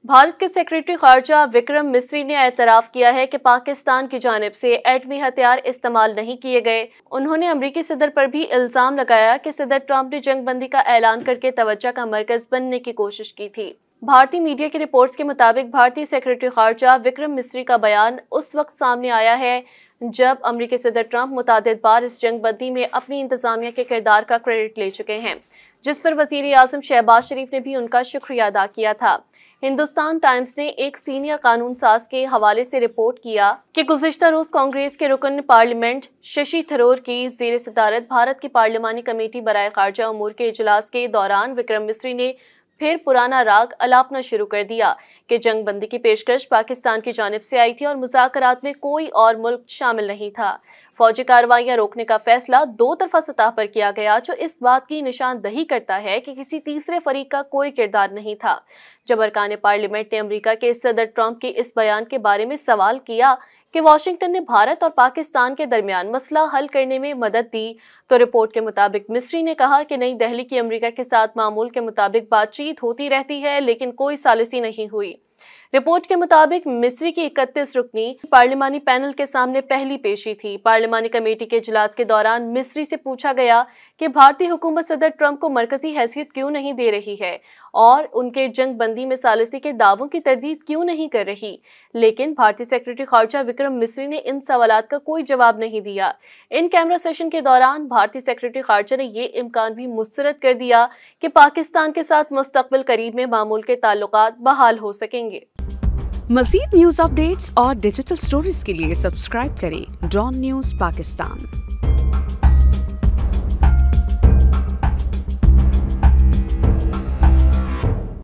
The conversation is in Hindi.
भारत के सेक्रेटरी खारजा विक्रम मिस्री ने एतराफ़ किया है कि पाकिस्तान की जानिब से एटमी हथियार इस्तेमाल नहीं किए गए। उन्होंने अमरीकी सदर पर भी इल्ज़ाम लगाया कि सदर ट्रंप ने जंगबंदी का ऐलान करके तवज्जो का मरकज़ बनने की कोशिश की थी। भारतीय मीडिया की रिपोर्ट्स के मुताबिक भारतीय सेक्रेटरी खारजा विक्रम मिस्री का बयान उस वक्त सामने आया है जब अमरीकी सदर ट्रंप मुतादिद बार इस जंगबंदी में अपनी इंतजामिया के किरदार का क्रेडिट ले चुके हैं, जिस पर वज़ीर आज़म शहबाज शरीफ ने भी उनका शुक्रिया अदा किया था। हिंदुस्तान टाइम्स ने एक सीनियर कानून साज के हवाले से रिपोर्ट किया कि गुज़िश्ता रोज कांग्रेस के रुकन पार्लियामेंट शशि थरूर की ज़ेर सदारत भारत की पार्लिमानी कमेटी बराए खारजा उमूर के इजलास के दौरान विक्रम मिस्री ने फिर पुराना राग अलापना शुरू कर दिया कि जंगबंदी की पेशकश पाकिस्तान की जानिब से आई थी और मुज़ाकरात में कोई और मुल्क शामिल नहीं था। फौजी कार्रवाइयां रोकने का फैसला दो तरफा सतह पर किया गया, जो इस बात की निशानदही करता है कि किसी तीसरे फरीक का कोई किरदार नहीं था। जब अरकान पार्लियामेंट ने अमेरिका के सदर ट्रंप के इस बयान के बारे में सवाल किया कि वाशिंगटन ने भारत और पाकिस्तान के दरमियान मसला हल करने में मदद दी, तो रिपोर्ट के मुताबिक मिस्री ने कहा कि नई दिल्ली की अमेरिका के साथ मामूल के मुताबिक बातचीत होती रहती है, लेकिन कोई सालिसी नहीं हुई। रिपोर्ट के मुताबिक मिस्री की 31 रुकनी पार्लिमानी पैनल के सामने पहली पेशी थी। पार्लिमानी कमेटी के इजलास के दौरान मिस्री से पूछा गया कि भारतीय हुकूमत सदर ट्रंप को मरकजी हैसियत क्यों नहीं दे रही है और उनके जंगबंदी में सालिसी के दावों की तरदीद क्यों नहीं कर रही, लेकिन भारतीय सेक्रेटरी खारजा विक्रम मिस्री ने इन सवालात का कोई जवाब नहीं दिया। इन कैमरा सेशन के दौरान भारतीय सेक्रेटरी खारजा ने ये इम्कान भी मुस्तरद कर दिया कि पाकिस्तान के साथ मुस्तकबिल करीब में मामूल के ताल्लुकात बहाल हो सकेंगे। मज़ीद न्यूज़ अपडेट्स और डिजिटल स्टोरीज के लिए सब्सक्राइब करें डॉन न्यूज़ पाकिस्तान।